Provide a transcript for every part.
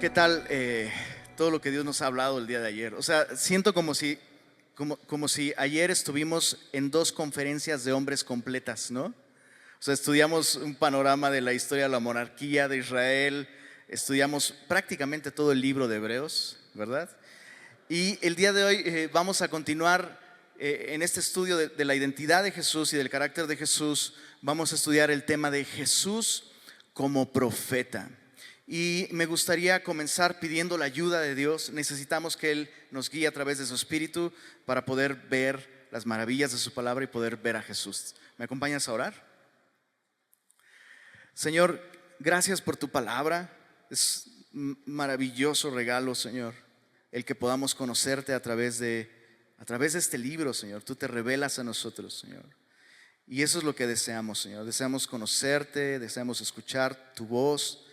¿Qué tal todo lo que Dios nos ha hablado el día de ayer? O sea, siento como si ayer estuvimos en dos conferencias de hombres completas, ¿no? O sea, estudiamos un panorama de la historia de la monarquía de Israel, estudiamos prácticamente todo el libro de Hebreos, ¿verdad? Y el día de hoy vamos a continuar en este estudio de la identidad de Jesús y del carácter de Jesús. Vamos a estudiar el tema de Jesús como profeta. Y me gustaría comenzar pidiendo la ayuda de Dios. Necesitamos que Él nos guíe a través de su Espíritu para poder ver las maravillas de su palabra y poder ver a Jesús. ¿Me acompañas a orar? Señor, gracias por tu palabra. Es un maravilloso regalo, Señor, el que podamos conocerte a través de este libro, Señor. Tú te revelas a nosotros, Señor. Y eso es lo que deseamos, Señor. Deseamos conocerte, deseamos escuchar tu voz.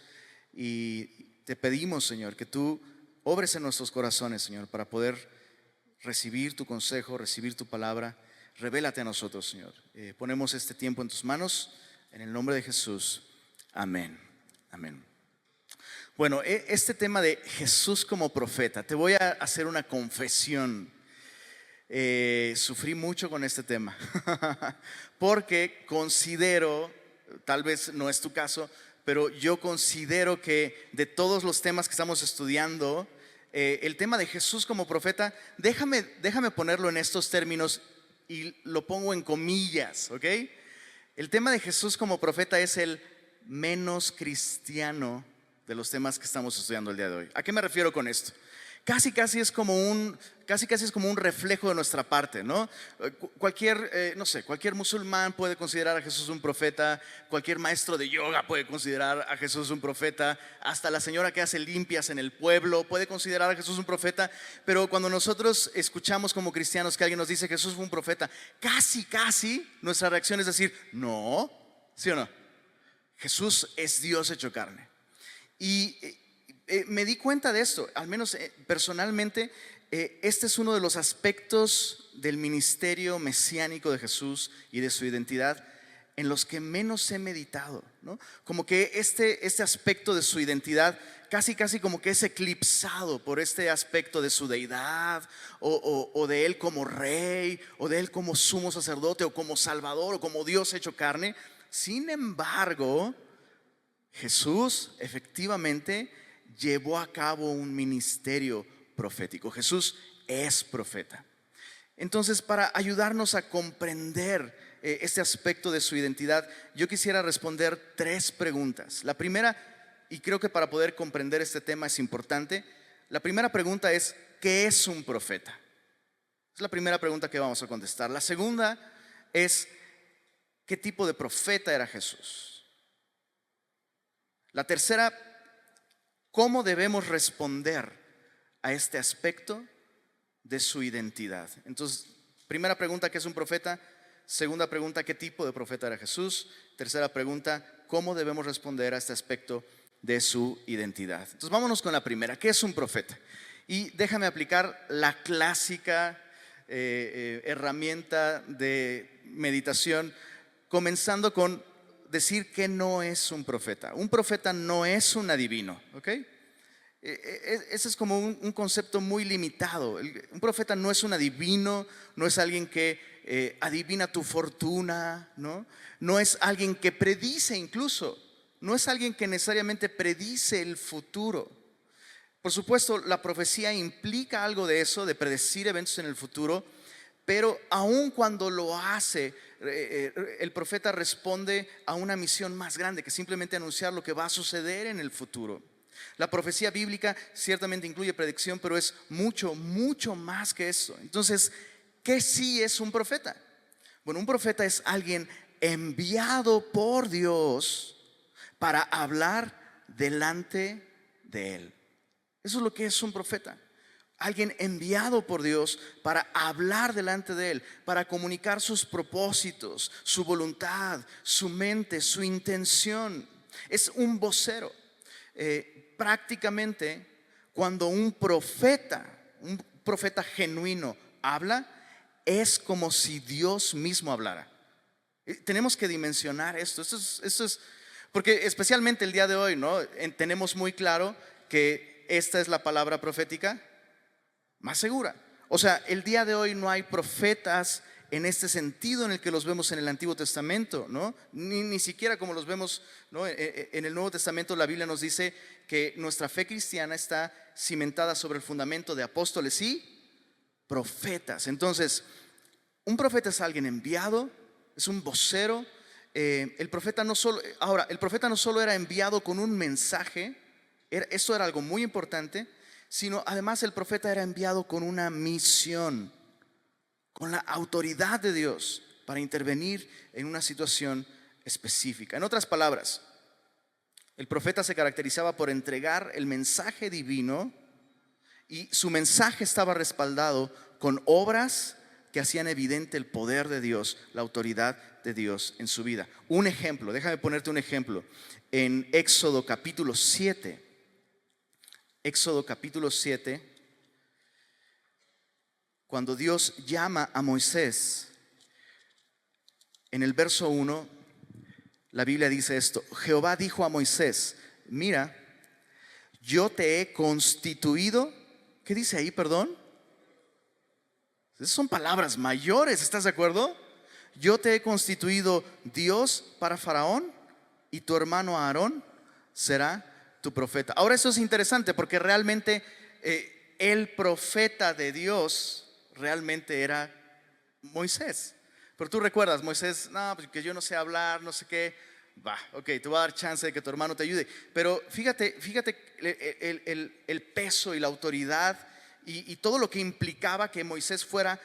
Y te pedimos, Señor, que tú obres en nuestros corazones, Señor, para poder recibir tu consejo, recibir tu palabra. Revélate a nosotros, Señor. Ponemos este tiempo en tus manos, en el nombre de Jesús. Amén. Amén. Bueno, este tema de Jesús como profeta, te voy a hacer una confesión. Sufrí mucho con este tema porque considero, tal vez no es tu caso, pero yo considero que de todos los temas que estamos estudiando, el tema de Jesús como profeta, déjame ponerlo en estos términos y lo pongo en comillas, ¿ok? El tema de Jesús como profeta es el menos cristiano de los temas que estamos estudiando el día de hoy. ¿A qué me refiero con esto? Casi es como un reflejo de nuestra parte, ¿no? Cualquier musulmán puede considerar a Jesús un profeta, cualquier maestro de yoga puede considerar a Jesús un profeta, hasta la señora que hace limpias en el pueblo puede considerar a Jesús un profeta. Pero cuando nosotros escuchamos como cristianos que alguien nos dice que Jesús fue un profeta, casi nuestra reacción es decir, no, ¿sí o no? Jesús es Dios hecho carne. Y me di cuenta de esto, al menos personalmente. Este es uno de los aspectos del ministerio mesiánico de Jesús y de su identidad en los que menos he meditado, ¿no? Como que este aspecto de su identidad casi como que es eclipsado por este aspecto de su deidad o de él como rey o de él como sumo sacerdote o como salvador o como Dios hecho carne. Sin embargo, Jesús efectivamente llevó a cabo un ministerio profético. Jesús es profeta. Entonces, para ayudarnos a comprender este aspecto de su identidad, yo quisiera responder 3 preguntas. La primera, y creo que para poder comprender este tema es importante, la primera pregunta es: ¿qué es un profeta? Es la primera pregunta que vamos a contestar. La segunda es: ¿qué tipo de profeta era Jesús? La tercera: ¿cómo debemos responder a este aspecto de su identidad? Entonces, primera pregunta: ¿qué es un profeta? Segunda pregunta: ¿qué tipo de profeta era Jesús? Tercera pregunta: ¿cómo debemos responder a este aspecto de su identidad? Entonces, vámonos con la primera: ¿qué es un profeta? Y déjame aplicar la clásica herramienta de meditación, comenzando con decir que no es un profeta. Un profeta no es un adivino, ¿ok? Ese es como un concepto muy limitado. Un profeta no es un adivino, no es alguien que adivina tu fortuna, ¿no? No es alguien que predice, incluso no es alguien que necesariamente predice el futuro. Por supuesto, la profecía implica algo de eso, de predecir eventos en el futuro, pero aun cuando lo hace, el profeta responde a una misión más grande que simplemente anunciar lo que va a suceder en el futuro. La profecía bíblica ciertamente incluye predicción, pero es mucho más que eso. Entonces, ¿qué sí es un profeta? Bueno, un profeta es alguien enviado por Dios para hablar delante de Él. Eso es lo que es un profeta. Alguien enviado por Dios para hablar delante de Él, para comunicar sus propósitos, su voluntad, su mente, su intención. Es un vocero. Prácticamente, cuando un profeta genuino habla, es como si Dios mismo hablara. Tenemos que dimensionar esto. Porque especialmente el día de hoy, ¿no? Tenemos muy claro que esta es la palabra profética más segura. O sea, el día de hoy no hay profetas en este sentido en el que los vemos en el Antiguo Testamento, ¿no? Ni siquiera como los vemos, ¿no? En el Nuevo Testamento la Biblia nos dice que nuestra fe cristiana está cimentada sobre el fundamento de apóstoles y profetas. Entonces, un profeta es alguien enviado, es un vocero. El profeta no solo era enviado con un mensaje, esto era algo muy importante, sino además el profeta era enviado con una misión, con la autoridad de Dios para intervenir en una situación específica. En otras palabras, el profeta se caracterizaba por entregar el mensaje divino y su mensaje estaba respaldado con obras que hacían evidente el poder de Dios, la autoridad de Dios en su vida. Un ejemplo, déjame ponerte un ejemplo. En Éxodo capítulo 7, cuando Dios llama a Moisés, en el verso 1, la Biblia dice esto: Jehová dijo a Moisés, mira, yo te he constituido. ¿Qué dice ahí, perdón? Esas son palabras mayores, ¿estás de acuerdo? Yo te he constituido Dios para Faraón y tu hermano Aarón será tu profeta. Ahora eso es interesante porque realmente el profeta de Dios realmente era Moisés. Pero tú recuerdas, Moisés, no, pues que yo no sé hablar, no sé qué. Va, ok, te voy a dar chance de que tu hermano te ayude. Pero fíjate el peso y la autoridad y todo lo que implicaba que Moisés fuera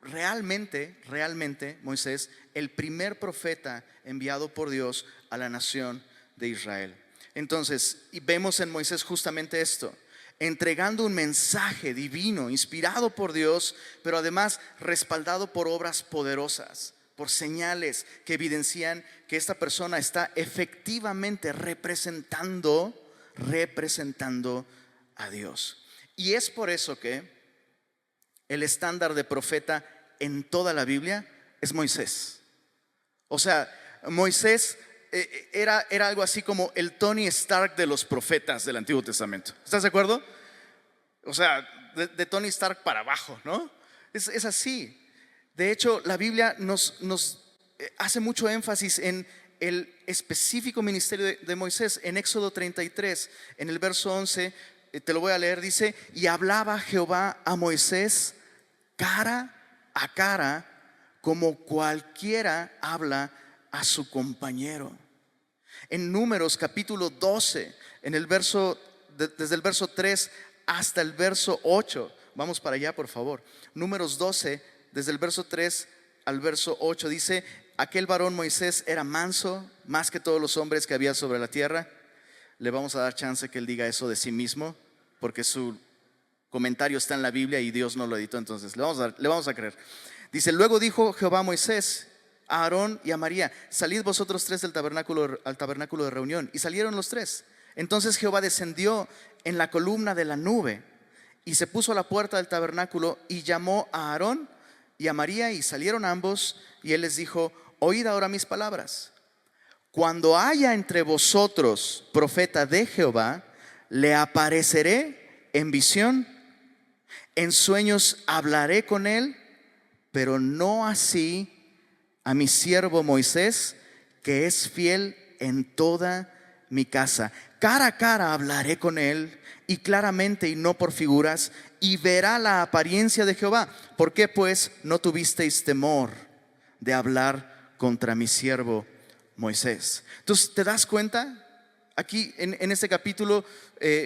realmente Moisés, el primer profeta enviado por Dios a la nación de Israel. Entonces, y vemos en Moisés justamente esto, entregando un mensaje divino, inspirado por Dios, pero además respaldado por obras poderosas, por señales que evidencian que esta persona está efectivamente representando a Dios. Y es por eso que el estándar de profeta en toda la Biblia es Moisés. O sea, Moisés era algo así como el Tony Stark de los profetas del Antiguo Testamento. ¿Estás de acuerdo? O sea, de Tony Stark para abajo, ¿no? Es así. De hecho, la Biblia nos hace mucho énfasis en el específico ministerio de Moisés. En Éxodo 33, en el verso 11, te lo voy a leer, dice: y hablaba Jehová a Moisés cara a cara, como cualquiera habla a su compañero. En Números capítulo 12, en el verso, desde el verso 3 hasta el verso 8, vamos para allá por favor. Números 12, desde el verso 3 al verso 8, dice: aquel varón Moisés era manso más que todos los hombres que había sobre la tierra. Le vamos a dar chance que él diga eso de sí mismo, porque su comentario está en la Biblia y Dios no lo editó, entonces le vamos a creer. Dice: luego dijo Jehová a Moisés, a Aarón y a María: salid vosotros tres del tabernáculo al tabernáculo de reunión. Y salieron los tres. Entonces Jehová descendió en la columna de la nube y se puso a la puerta del tabernáculo y llamó a Aarón y a María, y salieron ambos, y él les dijo: oíd ahora mis palabras. Cuando haya entre vosotros profeta de Jehová, le apareceré en visión, en sueños hablaré con él, pero no así a mi siervo Moisés, que es fiel en toda mi casa. Cara a cara hablaré con él, y claramente y no por figuras, y verá la apariencia de Jehová. ¿Por qué pues no tuvisteis temor de hablar contra mi siervo Moisés? Entonces, ¿te das cuenta? Aquí en este capítulo,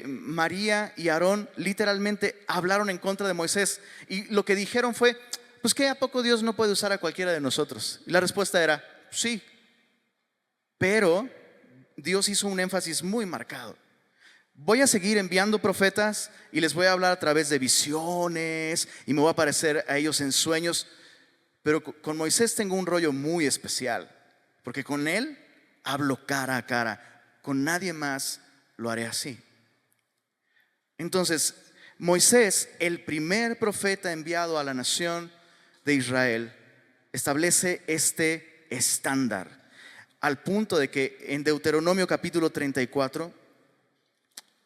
María y Aarón literalmente hablaron en contra de Moisés, y lo que dijeron fue: pues ¿qué, a poco Dios no puede usar a cualquiera de nosotros? Y la respuesta era: sí. Pero Dios hizo un énfasis muy marcado. Voy a seguir enviando profetas y les voy a hablar a través de visiones y me voy a aparecer a ellos en sueños, pero con Moisés tengo un rollo muy especial, porque con él hablo cara a cara. Con nadie más lo haré así. Entonces, Moisés, el primer profeta enviado a la nación de Israel, establece este estándar. al punto de que en Deuteronomio capítulo 34,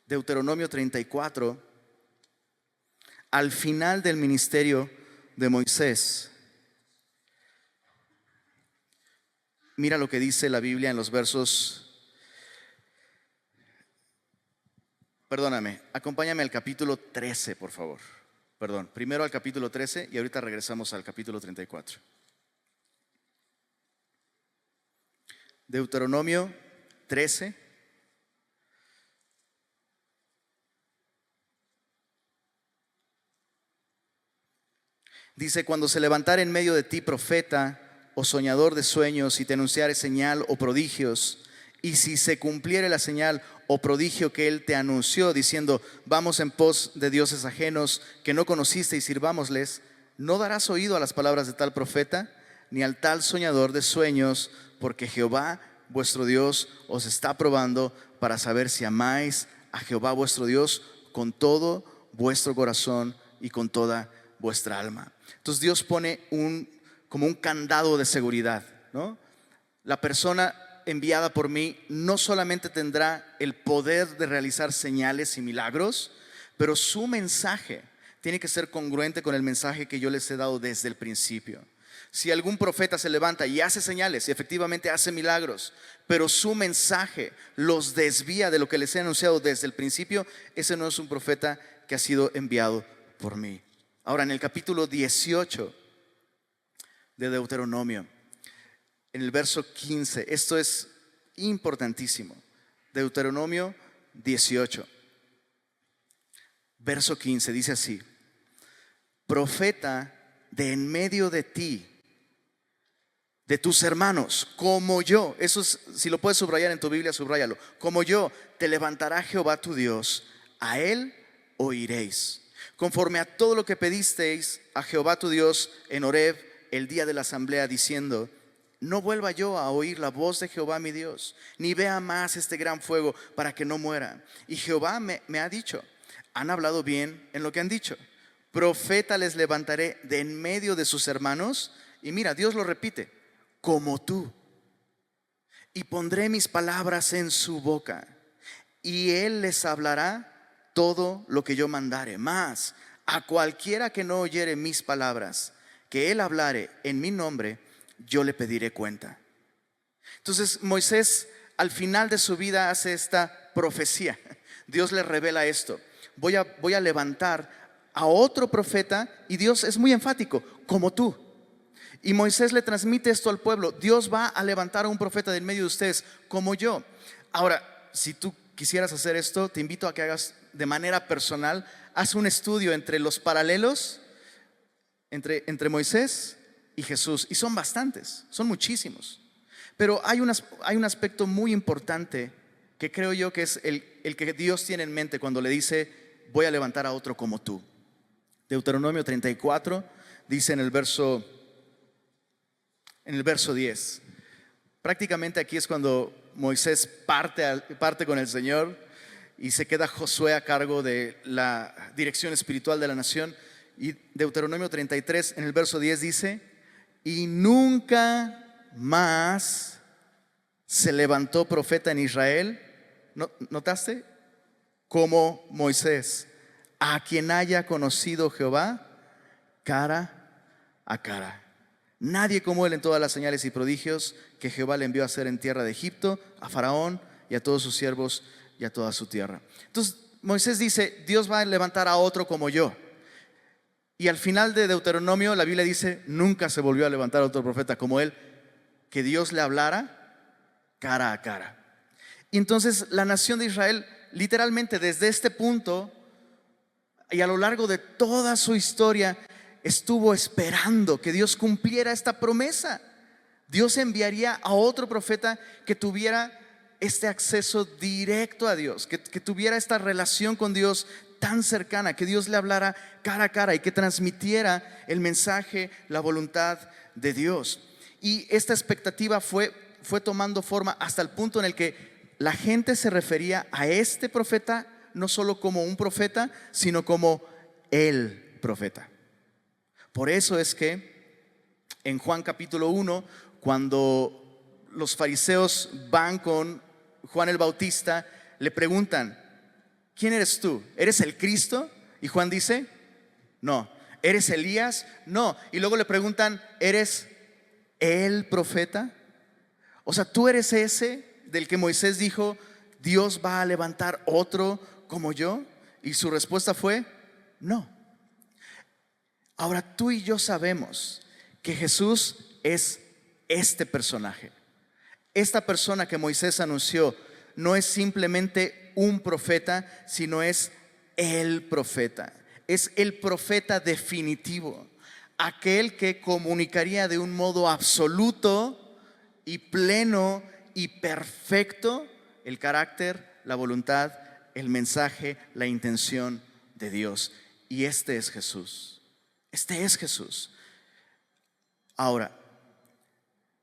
Deuteronomio 34, al final del ministerio de Moisés, mira lo que dice la Biblia en los versos, perdóname, acompáñame al capítulo 13, por favor. Perdón, primero al capítulo 13 y ahorita regresamos al capítulo 34. Deuteronomio 13. Dice: cuando se levantare en medio de ti profeta o soñador de sueños y te anunciare señal o prodigios, y si se cumpliere la señal o prodigio que él te anunció, diciendo: vamos en pos de dioses ajenos que no conociste y sirvámosles, no darás oído a las palabras de tal profeta, ni al tal soñador de sueños, porque Jehová vuestro Dios os está probando para saber si amáis a Jehová vuestro Dios con todo vuestro corazón y con toda vuestra alma. Entonces Dios pone como un candado de seguridad, ¿no? La persona enviada por mí no solamente tendrá el poder de realizar señales y milagros, pero su mensaje tiene que ser congruente con el mensaje que yo les he dado desde el principio. Si algún profeta se levanta y hace señales y efectivamente hace milagros, pero su mensaje los desvía de lo que les he anunciado desde el principio, ese no es un profeta que ha sido enviado por mí. Ahora, en el capítulo 18 de Deuteronomio, en el verso 15, esto es importantísimo. Deuteronomio 18, verso 15, dice así: profeta de en medio de ti, de tus hermanos, como yo. Eso es, si lo puedes subrayar en tu Biblia, subráyalo. Como yo, te levantará Jehová tu Dios, a él oiréis, conforme a todo lo que pedisteis a Jehová tu Dios en Horeb el día de la asamblea, diciendo: no vuelva yo a oír la voz de Jehová mi Dios, ni vea más este gran fuego, para que no muera. Y Jehová me ha dicho: han hablado bien en lo que han dicho. Profeta les levantaré de en medio de sus hermanos. Y mira, Dios lo repite: como tú. Y pondré mis palabras en su boca, y él les hablará todo lo que yo mandare. Mas a cualquiera que no oyere mis palabras, que él hablare en mi nombre, yo le pediré cuenta. Entonces Moisés al final de su vida hace esta profecía. Dios le revela esto: voy a levantar a otro profeta, y Dios es muy enfático: como tú. Y Moisés le transmite esto al pueblo: Dios va a levantar a un profeta de en medio de ustedes como yo. Ahora, si tú quisieras hacer esto, te invito a que hagas de manera personal, haz un estudio entre los paralelos entre Moisés y Jesús, y son bastantes, son muchísimos. Pero hay un aspecto muy importante que creo yo que es el que Dios tiene en mente cuando le dice: voy a levantar a otro como tú. Deuteronomio 34 dice en el verso 10. Prácticamente aquí es cuando Moisés parte con el Señor y se queda Josué a cargo de la dirección espiritual de la nación. Y Deuteronomio 33 en el verso 10 dice: y nunca más se levantó profeta en Israel, ¿notaste? Como Moisés, a quien haya conocido Jehová cara a cara. Nadie como él en todas las señales y prodigios que Jehová le envió a hacer en tierra de Egipto, a Faraón y a todos sus siervos y a toda su tierra. Entonces Moisés dice: Dios va a levantar a otro como yo. Y al final de Deuteronomio la Biblia dice: nunca se volvió a levantar otro profeta como él, que Dios le hablara cara a cara. Y entonces la nación de Israel, literalmente desde este punto y a lo largo de toda su historia, estuvo esperando que Dios cumpliera esta promesa. Dios enviaría a otro profeta que tuviera este acceso directo a Dios, que tuviera esta relación con Dios tan cercana, que Dios le hablara cara a cara y que transmitiera el mensaje, la voluntad de Dios. Y esta expectativa fue tomando forma hasta el punto en el que la gente se refería a este profeta no solo como un profeta, sino como el profeta. Por eso es que en Juan capítulo 1, cuando los fariseos van con Juan el Bautista, le preguntan: ¿quién eres tú? ¿Eres el Cristo? Y Juan dice: no. ¿Eres Elías? No. Y luego le preguntan: ¿eres el profeta? O sea, ¿tú eres ese del que Moisés dijo: Dios va a levantar otro como yo? Y su respuesta fue: no. Ahora tú y yo sabemos que Jesús es este personaje. Esta persona que Moisés anunció no es simplemente un profeta, sino es el profeta. Es el profeta definitivo, aquel que comunicaría de un modo absoluto y pleno y perfecto el carácter, la voluntad, el mensaje, la intención de Dios. Y este es Jesús. Este es Jesús. Ahora,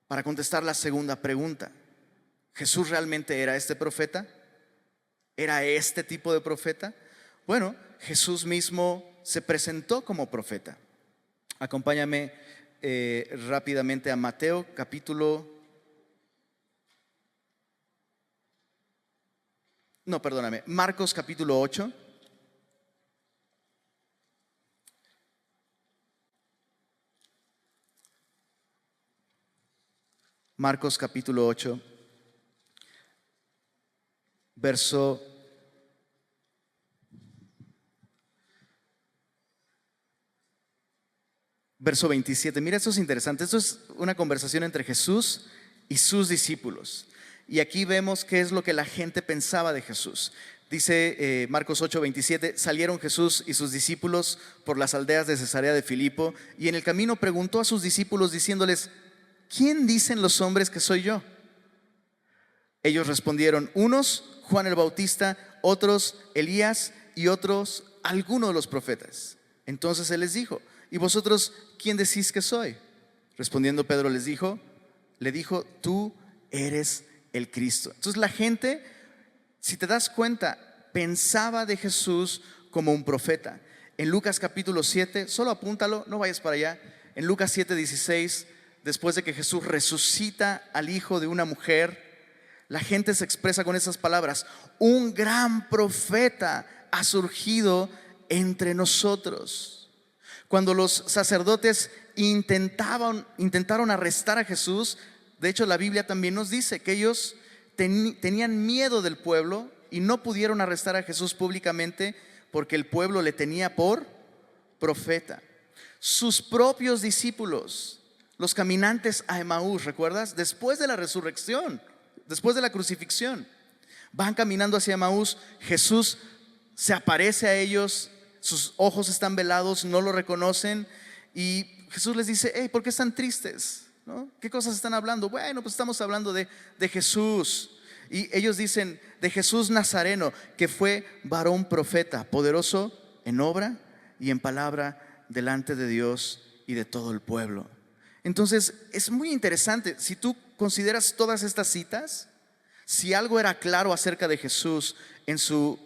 para contestar la segunda pregunta, ¿Jesús realmente era este profeta? ¿Era este tipo de profeta? Bueno, Jesús mismo se presentó como profeta. Acompáñame rápidamente a Mateo Marcos capítulo 8. Marcos capítulo 8, verso 27. Mira, esto es interesante. Esto es una conversación entre Jesús y sus discípulos. Y aquí vemos qué es lo que la gente pensaba de Jesús. Dice Marcos 8, 27: salieron Jesús y sus discípulos por las aldeas de Cesarea de Filipo, y en el camino preguntó a sus discípulos diciéndoles: ¿quién dicen los hombres que soy yo? Ellos respondieron: unos Juan el Bautista, otros Elías, y otros alguno de los profetas. Entonces él les dijo: ¿y vosotros quién decís que soy? Respondiendo Pedro le dijo: tú eres el Cristo. Entonces la gente, si te das cuenta, pensaba de Jesús como un profeta. En Lucas capítulo 7, solo apúntalo, no vayas para allá. En Lucas 7, 16, después de que Jesús resucita al hijo de una mujer, la gente se expresa con esas palabras: un gran profeta ha surgido entre nosotros. Cuando los sacerdotes intentaron arrestar a Jesús, de hecho la Biblia también nos dice que ellos tenían miedo del pueblo y no pudieron arrestar a Jesús públicamente porque el pueblo le tenía por profeta. Sus propios discípulos, los caminantes a Emaús, ¿recuerdas? Después de la resurrección, después de la crucifixión, van caminando hacia Emaús. Jesús se aparece a ellos, sus ojos están velados, no lo reconocen, y Jesús les dice: hey, ¿por qué están tristes? ¿No? ¿Qué cosas están hablando? Bueno, pues estamos hablando de Jesús. Y ellos dicen: de Jesús Nazareno, que fue varón profeta, poderoso en obra y en palabra delante de Dios y de todo el pueblo. Entonces es muy interesante. Si tú consideras todas estas citas, si algo era claro acerca de Jesús en su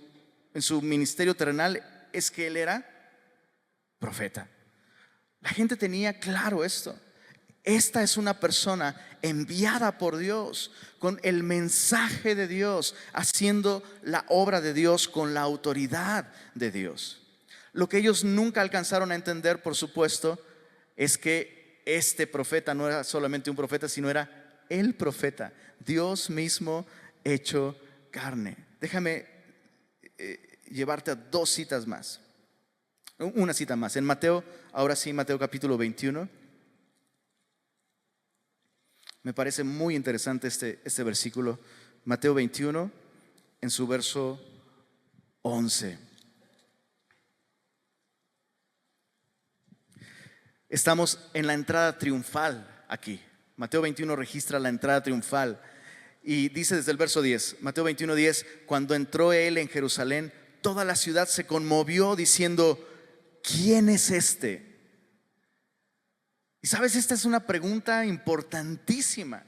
ministerio terrenal, es que él era profeta. La gente tenía claro esto. Esta es una persona enviada por Dios, con el mensaje de Dios, haciendo la obra de Dios con la autoridad de Dios. Lo que ellos nunca alcanzaron a entender, por supuesto, es que este profeta no era solamente un profeta, sino era el profeta, Dios mismo hecho carne. Déjame llevarte a dos citas más. Una cita más. En Mateo, ahora sí, Mateo capítulo 21. Me parece muy interesante este versículo. Mateo 21, en su verso 11. Estamos en la entrada triunfal aquí. Mateo 21 registra la entrada triunfal. Y dice desde el verso 10, Mateo 21, 10: cuando entró él en Jerusalén, toda la ciudad se conmovió diciendo: ¿quién es este? Y sabes, esta es una pregunta importantísima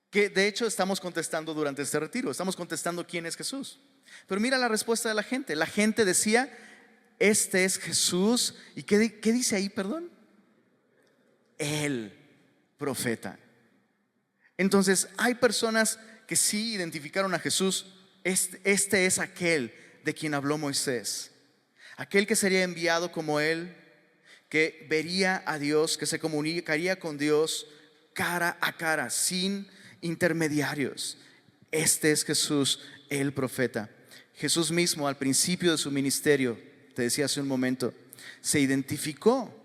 que de hecho estamos contestando durante este retiro. Estamos contestando quién es Jesús. Pero mira la respuesta de la gente. La gente decía: este es Jesús. ¿Y qué dice ahí, perdón? El profeta. Entonces hay personas que sí identificaron a Jesús. Este es aquel de quien habló Moisés, aquel que sería enviado como él, que vería a Dios, que se comunicaría con Dios cara a cara, sin intermediarios. Este es Jesús, el profeta. Jesús mismo, al principio de su ministerio, te decía hace un momento, se identificó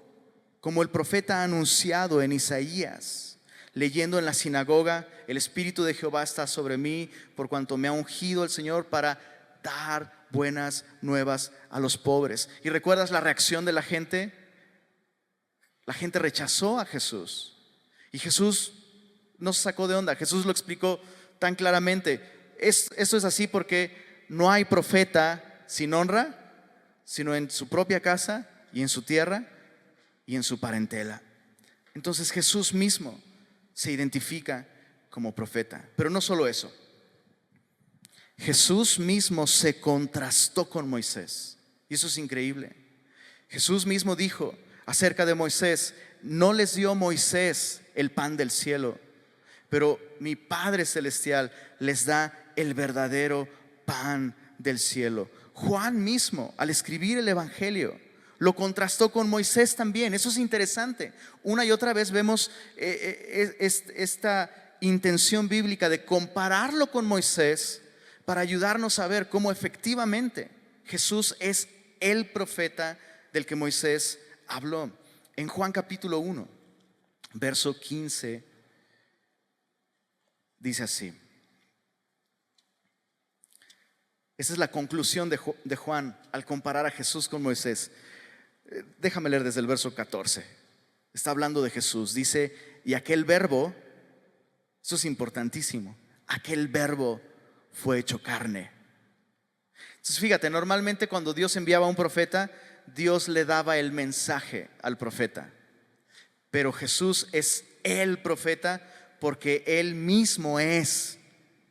como el profeta anunciado en Isaías, leyendo en la sinagoga: el Espíritu de Jehová está sobre mí, por cuanto me ha ungido el Señor para dar buenas nuevas a los pobres. ¿Y recuerdas la reacción de la gente? La gente rechazó a Jesús, y Jesús no se sacó de onda. Jesús lo explicó tan claramente. Esto es así porque no hay profeta sin honra, sino en su propia casa y en su tierra y en su parentela. Entonces Jesús mismo se identifica como profeta. Pero no solo eso, Jesús mismo se contrastó con Moisés, y eso es increíble. Jesús mismo dijo acerca de Moisés: no les dio Moisés el pan del cielo, pero mi Padre Celestial les da el verdadero pan del cielo. Juan mismo, al escribir el Evangelio, lo contrastó con Moisés también. Eso es interesante. Una y otra vez vemos esta intención bíblica de compararlo con Moisés para ayudarnos a ver cómo efectivamente Jesús es el profeta del que Moisés habló. En Juan capítulo 1, verso 15, dice así. Esa es la conclusión de Juan al comparar a Jesús con Moisés. Déjame leer desde el verso 14. Está hablando de Jesús. Dice: y aquel verbo, eso es importantísimo, aquel verbo fue hecho carne. Entonces fíjate, normalmente cuando Dios enviaba a un profeta, Dios le daba el mensaje al profeta. Pero Jesús es el profeta porque Él mismo es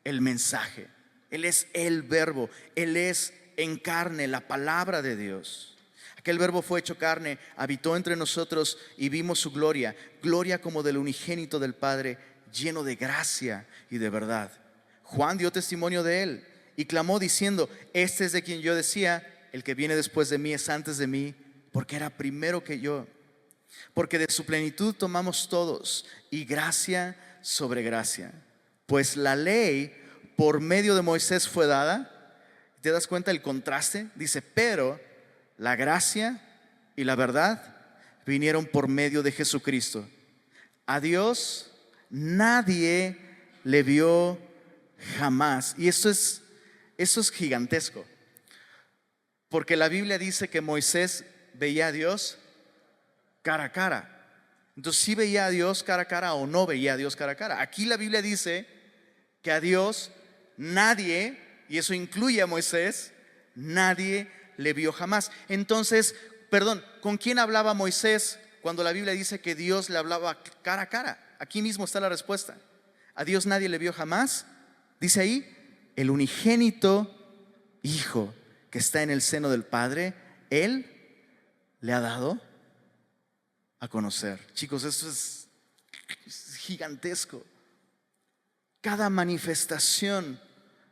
el mensaje. Él es el verbo, Él es en carne, la palabra de Dios. Aquel verbo fue hecho carne, habitó entre nosotros y vimos su gloria, gloria como del unigénito del Padre, lleno de gracia y de verdad. Juan dio testimonio de Él y clamó diciendo: este es de quien yo decía, el que viene después de mí es antes de mí, porque era primero que yo. Porque de su plenitud tomamos todos, y gracia sobre gracia. Pues la ley por medio de Moisés fue dada. ¿Te das cuenta el contraste? Dice: pero la gracia y la verdad vinieron por medio de Jesucristo. A Dios nadie le vio jamás. Y eso es gigantesco, porque la Biblia dice que Moisés veía a Dios cara a cara. Entonces, ¿sí veía a Dios cara a cara o no veía a Dios cara a cara? Aquí la Biblia dice que a Dios nadie, y eso incluye a Moisés, nadie le vio jamás. Entonces, ¿con quién hablaba Moisés cuando la Biblia dice que Dios le hablaba cara a cara? Aquí mismo está la respuesta. A Dios nadie le vio jamás. Dice ahí: el unigénito Hijo que está en el seno del Padre, Él le ha dado a conocer. Chicos, esto es gigantesco. Cada manifestación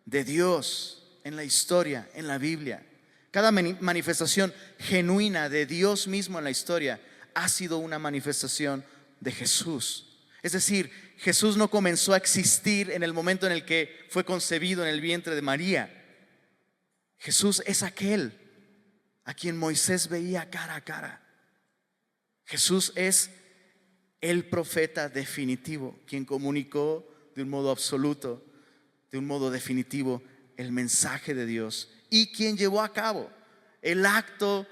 de Dios en la historia, en la Biblia, cada manifestación genuina de Dios mismo en la historia ha sido una manifestación de Jesús. Es decir, Jesús no comenzó a existir en el momento en el que fue concebido en el vientre de María. Jesús es aquel a quien Moisés veía cara a cara. Jesús es el profeta definitivo, quien comunicó de un modo absoluto, de un modo definitivo, el mensaje de Dios, y quien llevó a cabo el acto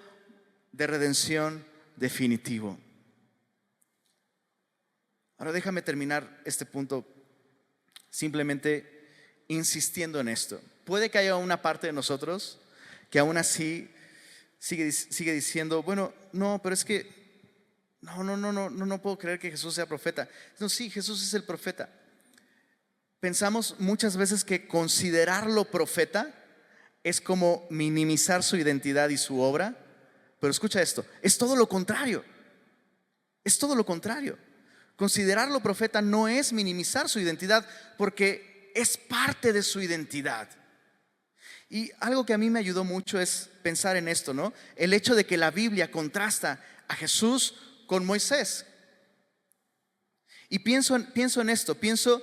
de redención definitivo. Ahora déjame terminar este punto simplemente insistiendo en esto. Puede que haya una parte de nosotros que aún así sigue diciendo: bueno, no, pero es que no puedo creer que Jesús sea profeta. No, sí, Jesús es el profeta. Pensamos muchas veces que considerarlo profeta es como minimizar su identidad y su obra, pero escucha esto: es todo lo contrario. Es todo lo contrario. Considerarlo profeta no es minimizar su identidad, porque es parte de su identidad. Y algo que a mí me ayudó mucho es pensar en esto, ¿no? El hecho de que la Biblia contrasta a Jesús con Moisés. Y pienso en esto, pienso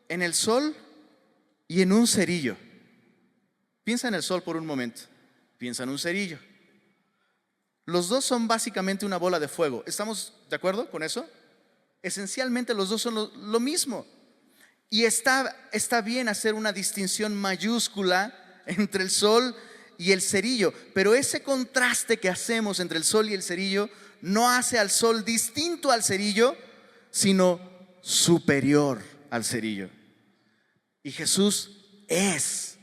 en el sol y en un cerillo. Piensa en el sol por un momento, piensa en un cerillo. Los dos son básicamente una bola de fuego. ¿Estamos de acuerdo con eso? Esencialmente los dos son lo mismo. Y está bien hacer una distinción mayúscula entre el sol y el cerillo, pero ese contraste que hacemos entre el sol y el cerillo no hace al sol distinto al cerillo, sino superior al cerillo. Y Jesús es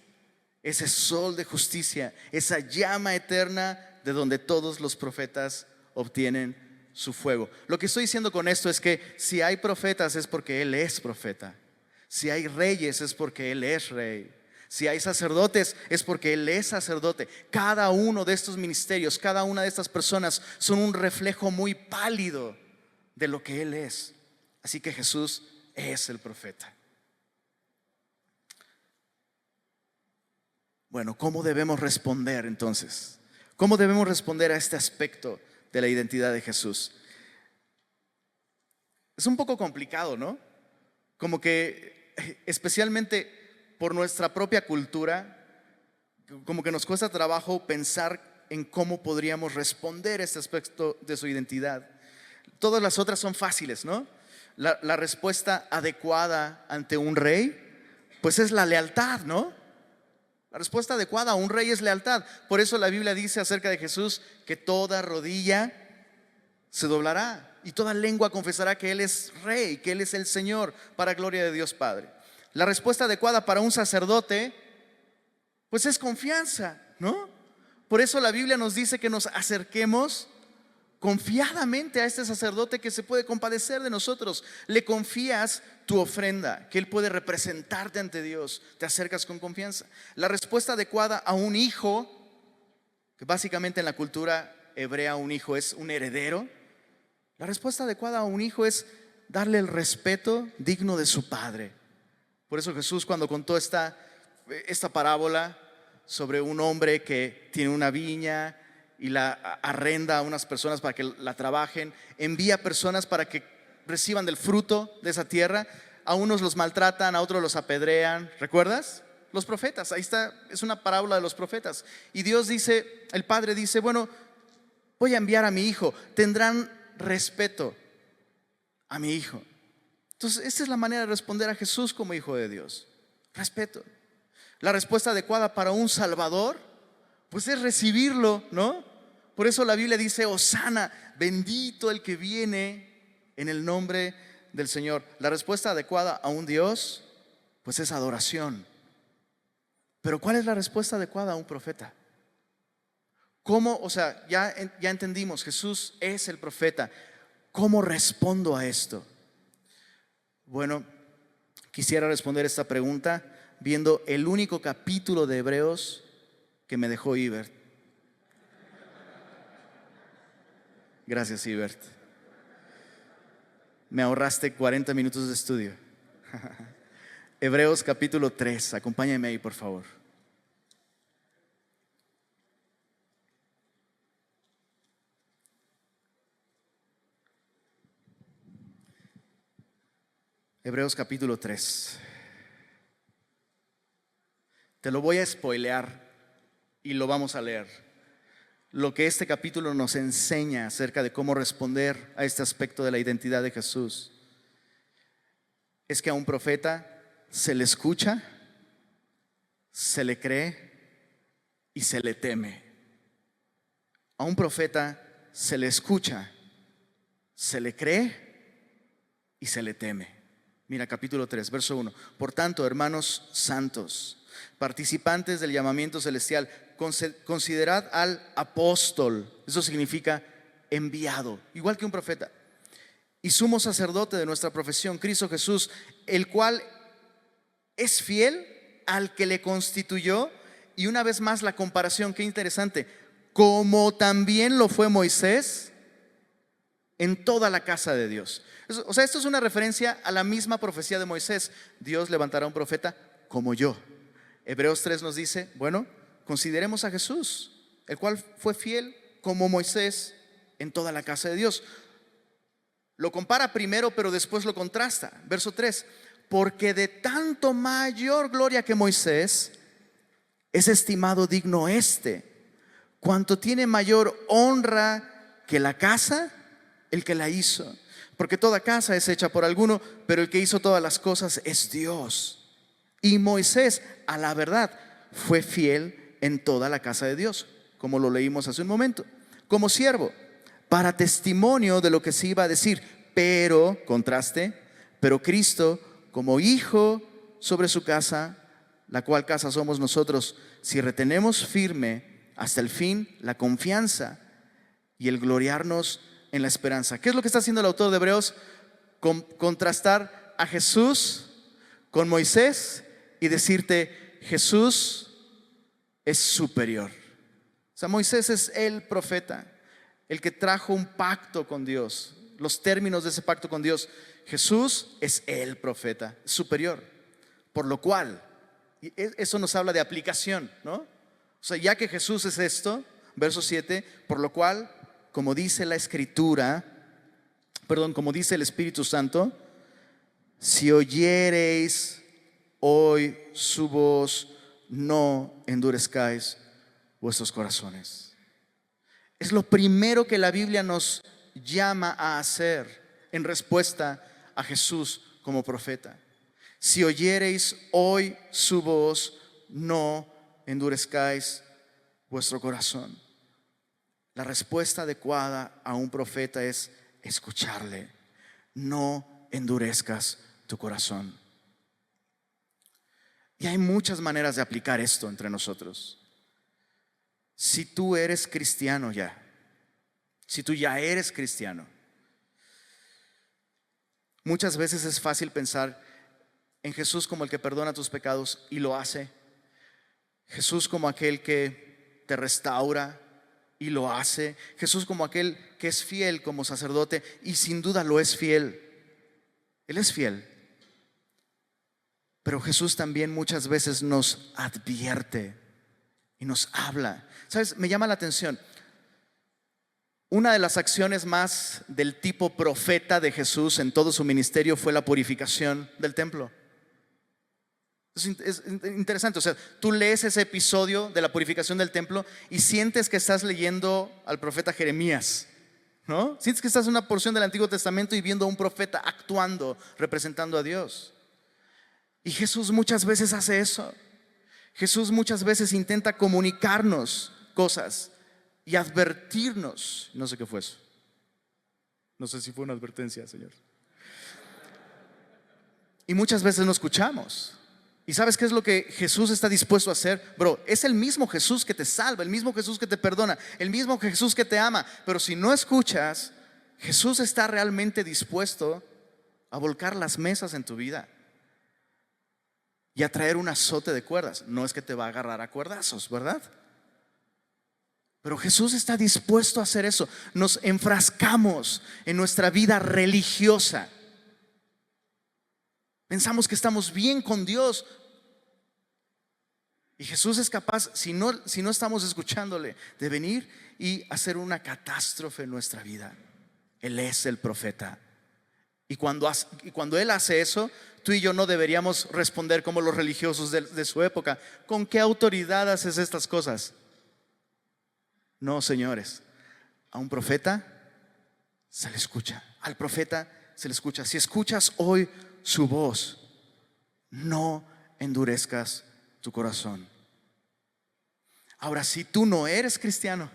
ese sol de justicia, esa llama eterna de donde todos los profetas obtienen su fuego. Lo que estoy diciendo con esto es que si hay profetas es porque Él es profeta. Si hay reyes es porque Él es rey. Si hay sacerdotes es porque Él es sacerdote. Cada uno de estos ministerios, cada una de estas personas son un reflejo muy pálido de lo que Él es. Así que Jesús es el profeta. Bueno, ¿cómo debemos responder entonces? ¿Cómo debemos responder a este aspecto de la identidad de Jesús? Es un poco complicado, ¿no? Como que especialmente por nuestra propia cultura, como que nos cuesta trabajo pensar en cómo podríamos responder a este aspecto de su identidad. Todas las otras son fáciles, ¿no? La respuesta adecuada ante un rey, pues es la lealtad, ¿no? La respuesta adecuada a un rey es lealtad. Por eso la Biblia dice acerca de Jesús que toda rodilla se doblará y toda lengua confesará que Él es rey, que Él es el Señor, para gloria de Dios Padre. La respuesta adecuada para un sacerdote, pues es confianza, ¿no? Por eso la Biblia nos dice que nos acerquemos confiadamente a este sacerdote que se puede compadecer de nosotros. Le confías tu ofrenda, que Él puede representarte ante Dios. Te acercas con confianza. La respuesta adecuada a un hijo, que básicamente en la cultura hebrea un hijo es un heredero. La respuesta adecuada a un hijo es darle el respeto digno de su padre. Por eso Jesús, cuando contó esta parábola sobre un hombre que tiene una viña y la arrenda a unas personas para que la trabajen, envía personas para que reciban del fruto de esa tierra. A unos los maltratan, a otros los apedrean. ¿Recuerdas? Los profetas, ahí está, es una parábola de los profetas. Y Dios dice, el Padre dice, bueno, voy a enviar a mi hijo, tendrán respeto a mi hijo. Entonces, esta es la manera de responder a Jesús como hijo de Dios: respeto. La respuesta adecuada para un salvador, pues es recibirlo, ¿no? Por eso la Biblia dice, Hosana, bendito el que viene en el nombre del Señor. La respuesta adecuada a un Dios, pues es adoración. Pero ¿cuál es la respuesta adecuada a un profeta? ¿Cómo? O sea, ya entendimos, Jesús es el profeta. ¿Cómo respondo a esto? Bueno, quisiera responder esta pregunta viendo el único capítulo de Hebreos que me dejó Ibert. Gracias, Ibert. Me ahorraste 40 minutos de estudio. Hebreos capítulo 3, acompáñame ahí, por favor. Hebreos capítulo 3. Te lo voy a spoilear y lo vamos a leer. Lo que este capítulo nos enseña acerca de cómo responder a este aspecto de la identidad de Jesús es que a un profeta se le escucha, se le cree y se le teme. A un profeta se le escucha, se le cree y se le teme. Mira, capítulo 3, verso 1. Por tanto, hermanos santos, participantes del llamamiento celestial, considerad al apóstol, eso significa enviado, igual que un profeta, y sumo sacerdote de nuestra profesión, Cristo Jesús, el cual es fiel al que le constituyó. Y una vez más la comparación, qué interesante, como también lo fue Moisés en toda la casa de Dios. O sea, esto es una referencia a la misma profecía de Moisés. Dios levantará un profeta como yo. Hebreos 3 nos dice, bueno, consideremos a Jesús, el cual fue fiel como Moisés en toda la casa de Dios. Lo compara primero, pero después lo contrasta. Verso 3, porque de tanto mayor gloria que Moisés es estimado digno cuanto tiene mayor honra que la casa, el que la hizo. Porque toda casa es hecha por alguno, pero el que hizo todas las cosas es Dios. Y Moisés, a la verdad, fue fiel en toda la casa de Dios, como lo leímos hace un momento, como siervo, para testimonio de lo que se iba a decir. Pero, contraste, pero Cristo como hijo sobre su casa, la cual casa somos nosotros, si retenemos firme hasta el fin la confianza y el gloriarnos en la esperanza. ¿Qué es lo que está haciendo el autor de Hebreos? Contrastar a Jesús con Moisés y decirte, Jesús es superior. O sea, Moisés es el profeta, el que trajo un pacto con Dios, los términos de ese pacto con Dios. Jesús es el profeta superior, por lo cual, y eso nos habla de aplicación, ¿no? O sea, ya que Jesús es esto, verso 7, por lo cual, como dice la Escritura, como dice el Espíritu Santo, si oyereis hoy su voz, no endurezcáis vuestros corazones. Es lo primero que la Biblia nos llama a hacer en respuesta a Jesús como profeta. Si oyereis hoy su voz, no endurezcáis vuestro corazón. La respuesta adecuada a un profeta es escucharle. No endurezcas tu corazón. Y hay muchas maneras de aplicar esto entre nosotros. Si tú eres cristiano ya, si tú ya eres cristiano, muchas veces es fácil pensar en Jesús como el que perdona tus pecados, y lo hace. Jesús como aquel que te restaura, y lo hace. Jesús como aquel que es fiel como sacerdote, y sin duda lo es fiel. Él es fiel. Pero Jesús también muchas veces nos advierte y nos habla. ¿Sabes? Me llama la atención. Una de las acciones más del tipo profeta de Jesús en todo su ministerio fue la purificación del templo. Es interesante, o sea, tú lees ese episodio de la purificación del templo y sientes que estás leyendo al profeta Jeremías, ¿no? Sientes que estás en una porción del Antiguo Testamento y viendo a un profeta actuando, representando a Dios. Y Jesús muchas veces hace eso. Jesús muchas veces intenta comunicarnos cosas y advertirnos. No sé qué fue eso. No sé si fue una advertencia, Señor. Y muchas veces no escuchamos. ¿Y sabes qué es lo que Jesús está dispuesto a hacer? Bro, es el mismo Jesús que te salva, el mismo Jesús que te perdona, el mismo Jesús que te ama. Pero si no escuchas, Jesús está realmente dispuesto a volcar las mesas en tu vida y a traer un azote de cuerdas. No es que te va a agarrar a cuerdazos, ¿verdad? Pero Jesús está dispuesto a hacer eso. Nos enfrascamos en nuestra vida religiosa. Pensamos que estamos bien con Dios. Y Jesús es capaz, si no estamos escuchándole, de venir y hacer una catástrofe en nuestra vida. Él es el profeta. Y cuando Él hace eso, tú y yo no deberíamos responder como los religiosos de su época. ¿Con qué autoridad haces estas cosas? No, señores. A un profeta se le escucha. Al profeta se le escucha. Si escuchas hoy su voz, no endurezcas tu corazón. Ahora, si tú no eres cristiano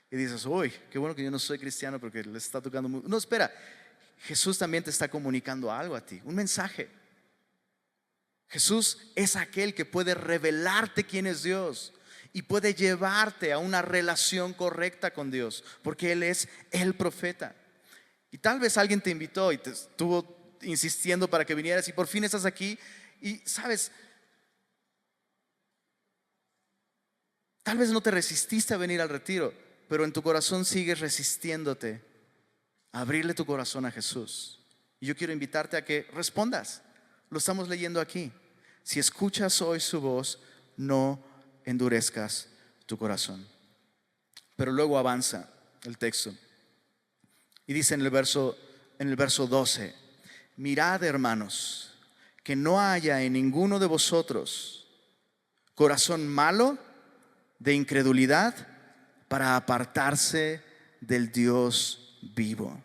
y dices, uy, qué bueno que yo no soy cristiano porque le está tocando muy... No, espera, Jesús también te está comunicando algo a ti, un mensaje. Jesús es aquel que puede revelarte quién es Dios y puede llevarte a una relación correcta con Dios, porque Él es el profeta. Y tal vez alguien te invitó y te estuvo insistiendo para que vinieras y por fin estás aquí y sabes, tal vez no te resististe a venir al retiro, pero en tu corazón sigues resistiéndote abrirle tu corazón a Jesús. Y yo quiero invitarte a que respondas. Lo estamos leyendo aquí. Si escuchas hoy su voz, no endurezcas tu corazón. Pero luego avanza el texto y dice en el verso 12: mirad, hermanos, que no haya en ninguno de vosotros corazón malo de incredulidad para apartarse del Dios vivo.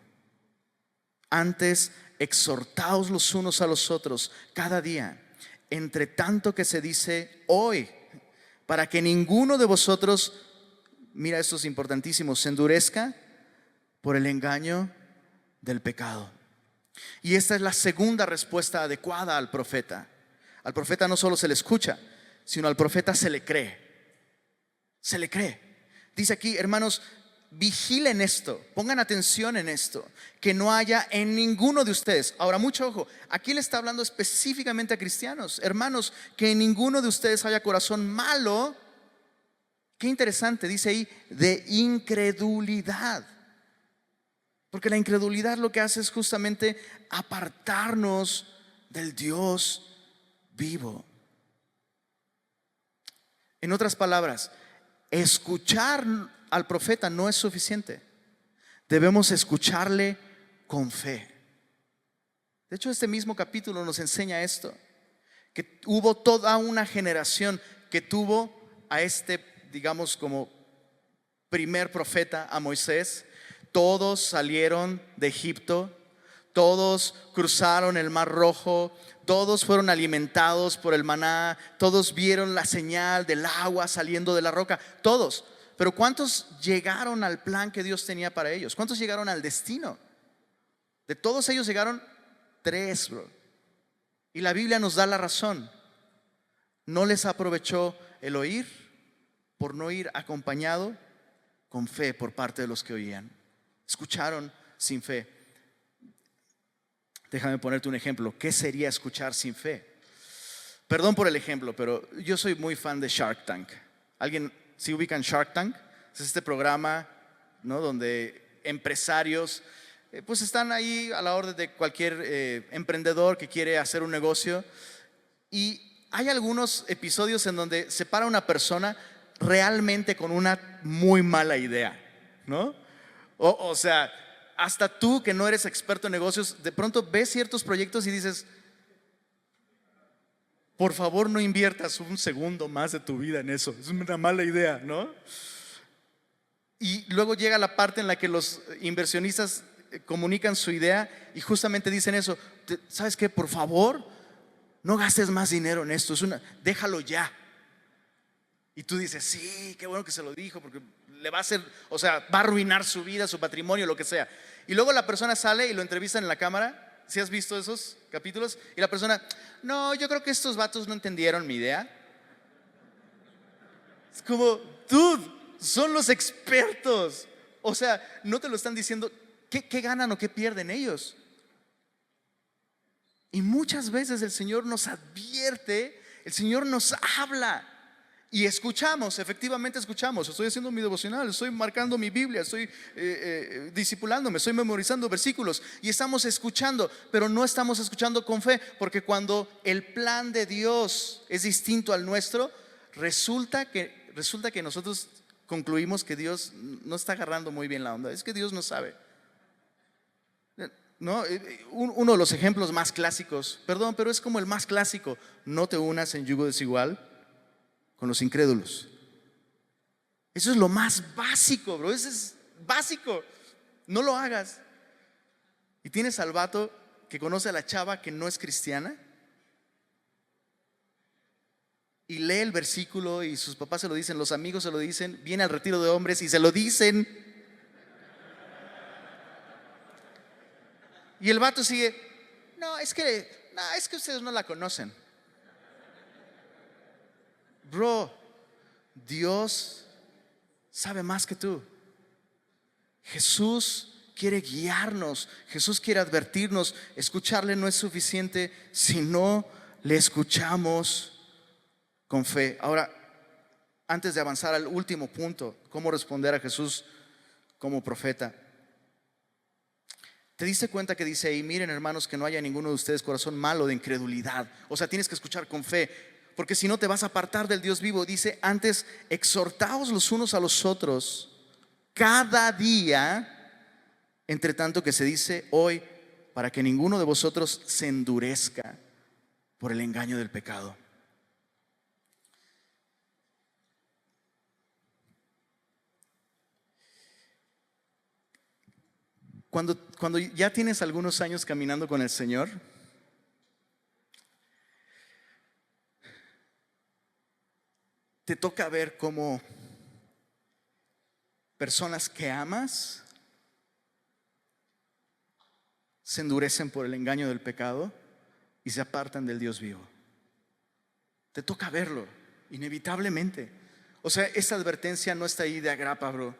Antes, exhortaos los unos a los otros cada día, entre tanto que se dice hoy, para que ninguno de vosotros, mira, esto es importantísimo, se endurezca por el engaño del pecado. Y esta es la segunda respuesta adecuada al profeta. Al profeta no solo se le escucha, sino al profeta se le cree. Se le cree. Dice aquí, hermanos, vigilen esto, pongan atención en esto, que no haya en ninguno de ustedes. Ahora, mucho ojo, aquí le está hablando específicamente a cristianos. Hermanos, que en ninguno de ustedes haya corazón malo. Qué interesante, dice ahí, de incredulidad. Porque la incredulidad lo que hace es justamente apartarnos del Dios vivo. En otras palabras, escuchar al profeta no es suficiente. Debemos escucharle con fe. De hecho, este mismo capítulo nos enseña esto, que hubo toda una generación que tuvo a este, digamos, como primer profeta, a Moisés. Todos salieron de Egipto, todos cruzaron el Mar Rojo, todos fueron alimentados por el maná, todos vieron la señal del agua saliendo de la roca, todos. Pero ¿cuántos llegaron al plan que Dios tenía para ellos? ¿Cuántos llegaron al destino? De todos ellos llegaron 3, bro. Y la Biblia nos da la razón. No les aprovechó el oír por no ir acompañado con fe por parte de los que oían. Escucharon sin fe. Déjame ponerte un ejemplo. ¿Qué sería escuchar sin fe? Perdón por el ejemplo, pero yo soy muy fan de Shark Tank. ¿Alguien se ubica en Shark Tank? Es este programa, ¿no?, donde empresarios pues están ahí a la orden de cualquier emprendedor que quiere hacer un negocio. Y hay algunos episodios en donde se para una persona realmente con una muy mala idea, ¿no? O sea, hasta tú que no eres experto en negocios, de pronto ves ciertos proyectos y dices, por favor no inviertas un segundo más de tu vida en eso, es una mala idea, ¿no? Y luego llega la parte en la que los inversionistas comunican su idea y justamente dicen eso: ¿sabes qué? Por favor, no gastes más dinero en esto, déjalo ya. Y tú dices, sí, qué bueno que se lo dijo, porque le va a hacer, o sea, va a arruinar su vida, su patrimonio, lo que sea. Y luego la persona sale y lo entrevistan en la cámara. ¿Sí has visto esos capítulos? Y la persona, no, yo creo que estos vatos no entendieron mi idea. Es como, dude, son los expertos. O sea, no te lo están diciendo. ¿Qué ganan o qué pierden ellos? Y muchas veces el Señor nos advierte, el Señor nos habla. Y escuchamos, efectivamente escuchamos. Estoy haciendo mi devocional, estoy marcando mi Biblia, estoy discipulándome, estoy memorizando versículos y estamos escuchando, pero no estamos escuchando con fe, porque cuando el plan de Dios es distinto al nuestro, resulta que nosotros concluimos que Dios no está agarrando muy bien la onda. Es que Dios no sabe, ¿no? Uno de los ejemplos más clásicos, perdón, pero es como el más clásico: no te unas en yugo desigual con los incrédulos. Eso es lo más básico, bro. Eso es básico. No lo hagas. Y tienes al vato que conoce a la chava que no es cristiana y lee el versículo y sus papás se lo dicen, los amigos se lo dicen, viene al retiro de hombres y se lo dicen. Y el vato sigue, no, es que ustedes no la conocen. Bro, Dios sabe más que tú. Jesús quiere guiarnos, Jesús quiere advertirnos. Escucharle no es suficiente si no le escuchamos con fe. Ahora, antes de avanzar al último punto, cómo responder a Jesús como profeta, ¿Te diste cuenta que dice ahí, miren hermanos, que no haya ninguno de ustedes corazón malo de incredulidad? O sea, tienes que escuchar con fe, porque si no te vas a apartar del Dios vivo. Dice, antes exhortaos los unos a los otros cada día, entre tanto que se dice hoy, para que ninguno de vosotros se endurezca por el engaño del pecado. Cuando ya tienes algunos años caminando con el Señor, te toca ver cómo personas que amas se endurecen por el engaño del pecado y se apartan del Dios vivo. Te toca verlo, inevitablemente. O sea, esta advertencia no está ahí de agrapa, bro.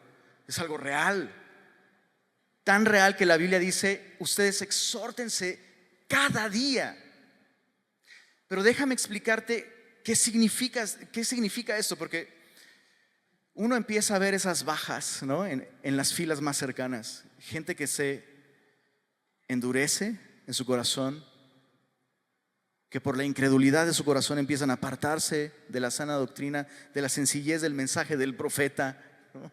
Es algo real. Tan real que la Biblia dice, ustedes exhórtense cada día. Pero déjame explicarte qué significa esto, porque uno empieza a ver esas bajas, ¿no? En las filas más cercanas. Gente que se endurece en su corazón, que por la incredulidad de su corazón empiezan a apartarse de la sana doctrina, de la sencillez del mensaje del profeta, ¿no?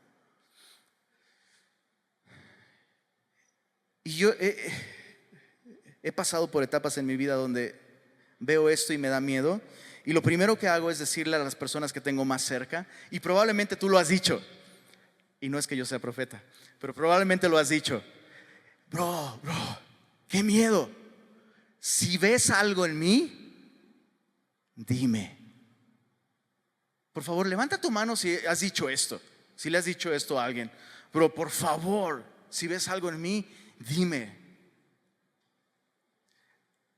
Y yo he pasado por etapas en mi vida donde veo esto y me da miedo. Y lo primero que hago es decirle a las personas que tengo más cerca, y probablemente tú lo has dicho, y no es que yo sea profeta, pero probablemente lo has dicho: bro, qué miedo. Si ves algo en mí, dime. Por favor, levanta tu mano si has dicho esto, si le has dicho esto a alguien. Bro, por favor, si ves algo en mí, dime.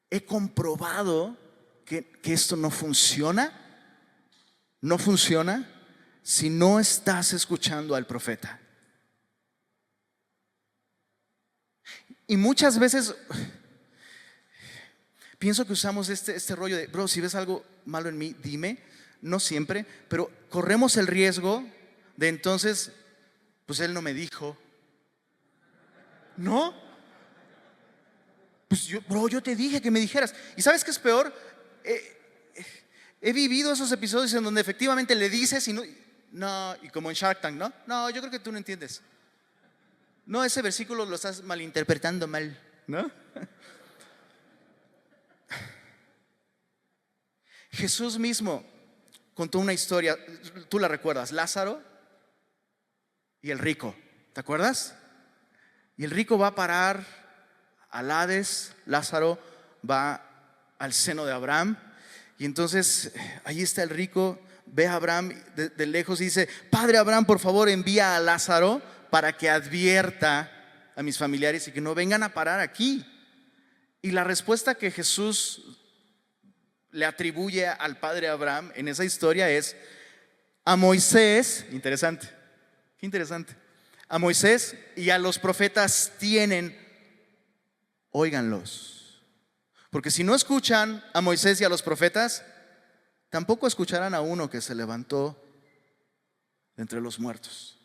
He comprobado que esto no funciona si no estás escuchando al profeta. Y muchas veces pienso que usamos este rollo de, bro, si ves algo malo en mí, dime. No siempre, pero corremos el riesgo de entonces, pues él no me dijo. ¿No? Pues yo te dije que me dijeras. ¿Y sabes qué es peor? He vivido esos episodios en donde efectivamente le dices y no, y como en Shark Tank, ¿no? No, yo creo que tú no entiendes. No, ese versículo lo estás malinterpretando mal, ¿no? Jesús mismo contó una historia, tú la recuerdas, Lázaro y el rico, ¿te acuerdas? Y el rico va a parar al Hades, Lázaro va al seno de Abraham, y entonces ahí está el rico, ve a Abraham de lejos y dice: Padre Abraham, por favor envía a Lázaro para que advierta a mis familiares y que no vengan a parar aquí. Y la respuesta que Jesús le atribuye al padre Abraham en esa historia es a Moisés. Interesante, qué interesante. A Moisés y a los profetas tienen, óiganlos. Porque si no escuchan a Moisés y a los profetas, tampoco escucharán a uno que se levantó de entre los muertos.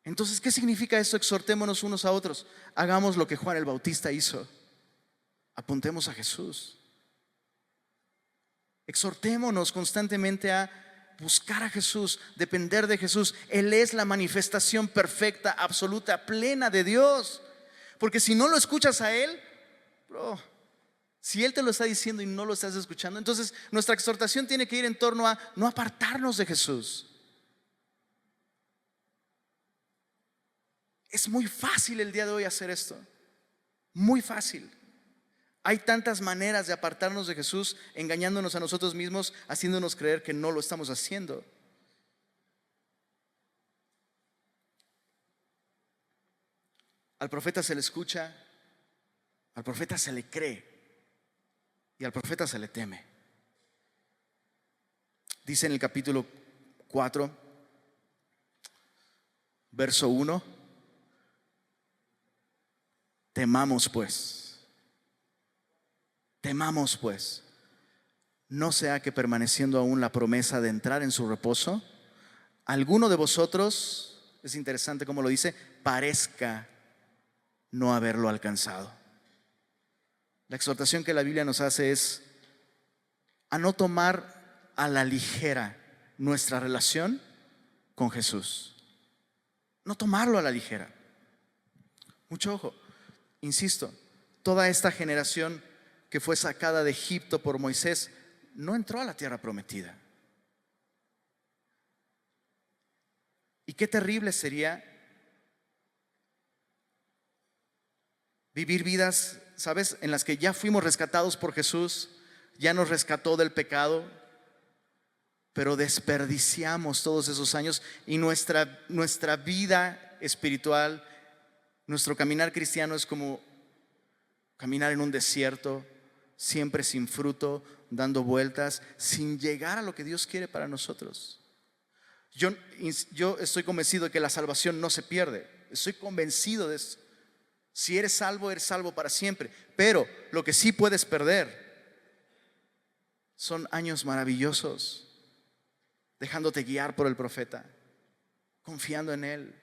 Entonces, ¿qué significa esto? Exhortémonos unos a otros. Hagamos lo que Juan el Bautista hizo. Apuntemos a Jesús. Exhortémonos constantemente a buscar a Jesús, depender de Jesús. Él es la manifestación perfecta, absoluta, plena de Dios. Porque si no lo escuchas a Él, bro, si Él te lo está diciendo y no lo estás escuchando, entonces nuestra exhortación tiene que ir en torno a no apartarnos de Jesús. Es muy fácil el día de hoy hacer esto. Muy fácil. Hay tantas maneras de apartarnos de Jesús, engañándonos a nosotros mismos, haciéndonos creer que no lo estamos haciendo. Al profeta se le escucha, al profeta se le cree y al profeta se le teme. Dice en el capítulo 4, verso 1: temamos pues, no sea que permaneciendo aún la promesa de entrar en su reposo, alguno de vosotros, es interesante cómo lo dice, parezca no haberlo alcanzado. La exhortación que la Biblia nos hace es a no tomar a la ligera nuestra relación con Jesús. No tomarlo a la ligera. Mucho ojo, insisto, toda esta generación que fue sacada de Egipto por Moisés no entró a la tierra prometida. Y qué terrible sería vivir vidas, ¿sabes?, en las que ya fuimos rescatados por Jesús, ya nos rescató del pecado, pero desperdiciamos todos esos años y nuestra vida espiritual, nuestro caminar cristiano es como caminar en un desierto, siempre sin fruto, dando vueltas, sin llegar a lo que Dios quiere para nosotros. Yo estoy convencido de que la salvación no se pierde. Estoy convencido de eso. Si eres salvo para siempre. Pero lo que sí puedes perder son años maravillosos, dejándote guiar por el profeta, confiando en él.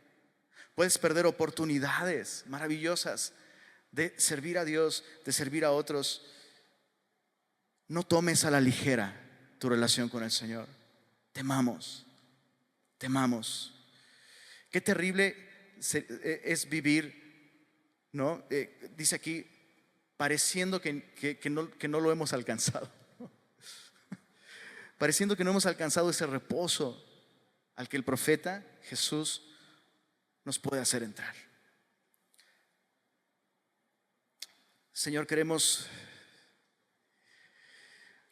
Puedes perder oportunidades maravillosas de servir a Dios, de servir a otros. No tomes a la ligera tu relación con el Señor. Temamos. Qué terrible es vivir, ¿no? Dice aquí, pareciendo que no lo hemos alcanzado. Pareciendo que no hemos alcanzado ese reposo al que el profeta Jesús nos puede hacer entrar. Señor, queremos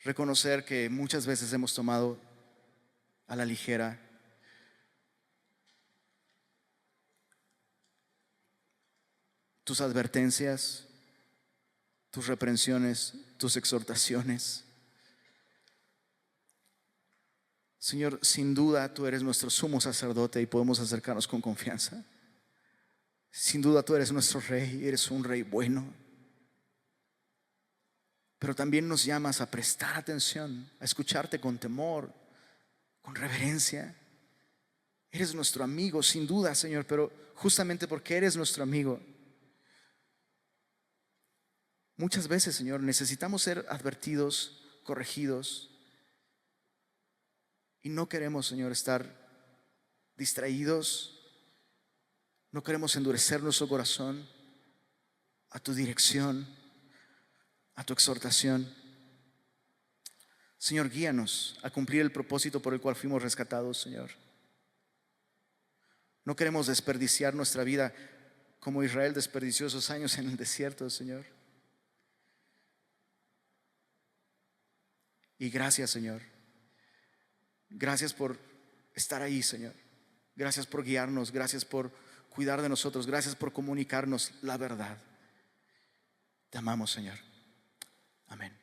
reconocer que muchas veces hemos tomado a la ligera tus advertencias, tus reprensiones, tus exhortaciones. Señor, sin duda tú eres nuestro sumo sacerdote y podemos acercarnos con confianza. Sin duda tú eres nuestro rey, eres un rey bueno. Pero también nos llamas a prestar atención, a escucharte con temor, con reverencia. Eres nuestro amigo, sin duda, Señor, pero justamente porque eres nuestro amigo, muchas veces, Señor, necesitamos ser advertidos, corregidos. Y no queremos, Señor, estar distraídos. No queremos endurecer nuestro corazón a tu dirección, a tu exhortación. Señor, guíanos a cumplir el propósito por el cual fuimos rescatados, Señor. No queremos desperdiciar nuestra vida como Israel desperdició esos años en el desierto, Señor. Y gracias, Señor. Gracias por estar ahí, Señor. Gracias por guiarnos. Gracias por cuidar de nosotros. Gracias por comunicarnos la verdad. Te amamos, Señor. Amén.